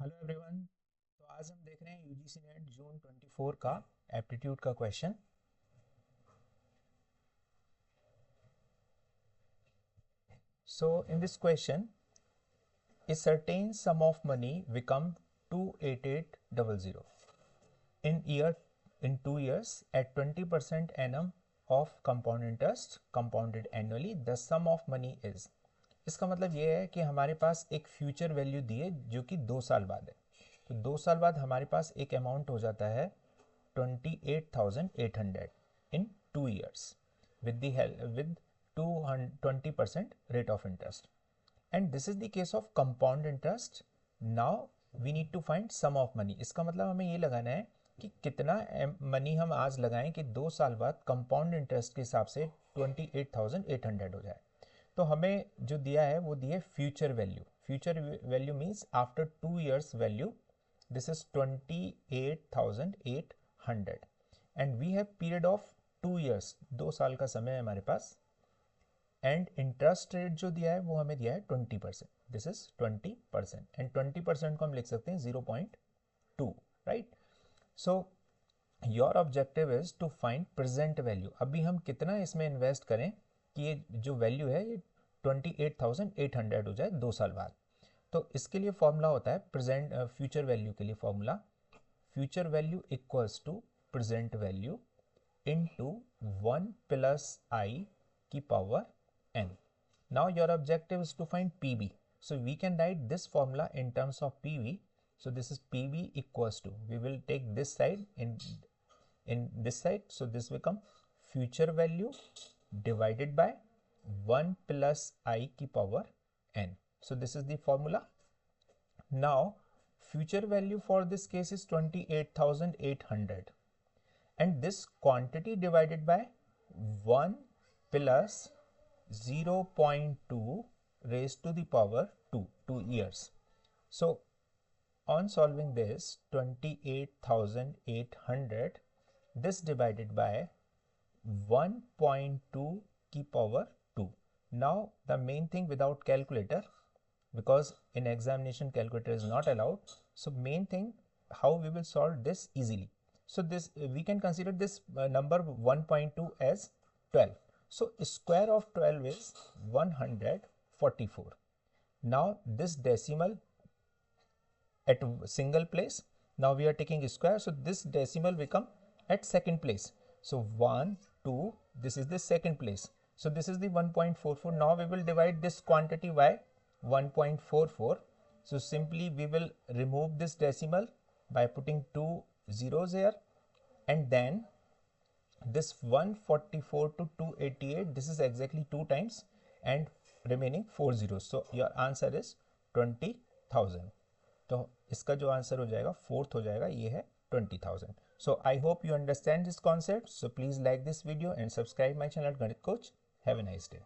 Hello everyone. तो आज हम देख रहे हैं यूजीसी नेट जून 24 का एप्टीट्यूड का question. So in this question a certain sum of money become 28800 in year in 2 years at 20% annum of compound interest compounded annually. The sum of money is, इसका मतलब ये है कि हमारे पास एक फ्यूचर वैल्यू दी है जो कि 2 साल बाद है। तो 2 साल बाद हमारे पास एक अमाउंट हो जाता है 28,800 in 2 years with the help with 20% rate of interest, and this is the case of compound interest. Now we need to find sum of money. इसका मतलब हमें ये लगाना है कि कितना मनी हम आज लगाएं कि 2 साल बाद कंपाउंड इंटरेस्ट के हिसाब से 28,800 हो जाए। तो हमें जो दिया है वो दिया है future value. Future value means after 2 years value, this is 28,800 and we have period of 2 years, 2 साल का समय है हमारे पास। एंड इंटरेस्ट रेट जो दिया है वो हमें दिया है 20%, दिस इज 20%, एंड 20% को हम लिख सकते हैं 0.2, right. So your objective is to find present value. अभी हम कितना इसमें इन्वेस्ट करें कि ये जो वैल्यू है ये 28,800 हो जाए 2 साल बाद। तो इसके लिए फॉर्मूला होता है प्रेजेंट फ्यूचर वैल्यू के लिए formula, future value equals to present value into 1 plus i की power n. Now your objective is to find PV. So we can write this formula in terms of PV. So this is PV equals to, we will take this side in this side. So this become future value divided by 1 plus I की power n. So this is the formula. Now future value for this case is 28,800 and this quantity divided by 1 plus 0.2 raised to the power 2 years. So on solving this 28,800, this divided by 1.2 की power 2. Now the main thing, without calculator, because in examination calculator is not allowed, so main thing how we will solve this easily. So this we can consider this number 1.2 as 12. So square of 12 is 144. Now this decimal at single place, now we are taking square, so this decimal will come at second place. So 1 2, this is the second place, so this is the 1.44. now we will divide this quantity by 1.44. so simply we will remove this decimal by putting 2 zeros here, and then this 144 to 288, this is exactly 2 times and remaining 4 zeros. So your answer is 20,000. तो इसका जो answer हो जाएगा fourth हो जाएगा, ये है 20,000. So I hope you understand this concept. So please like this video and subscribe my channel Ganit coach. Have a nice day.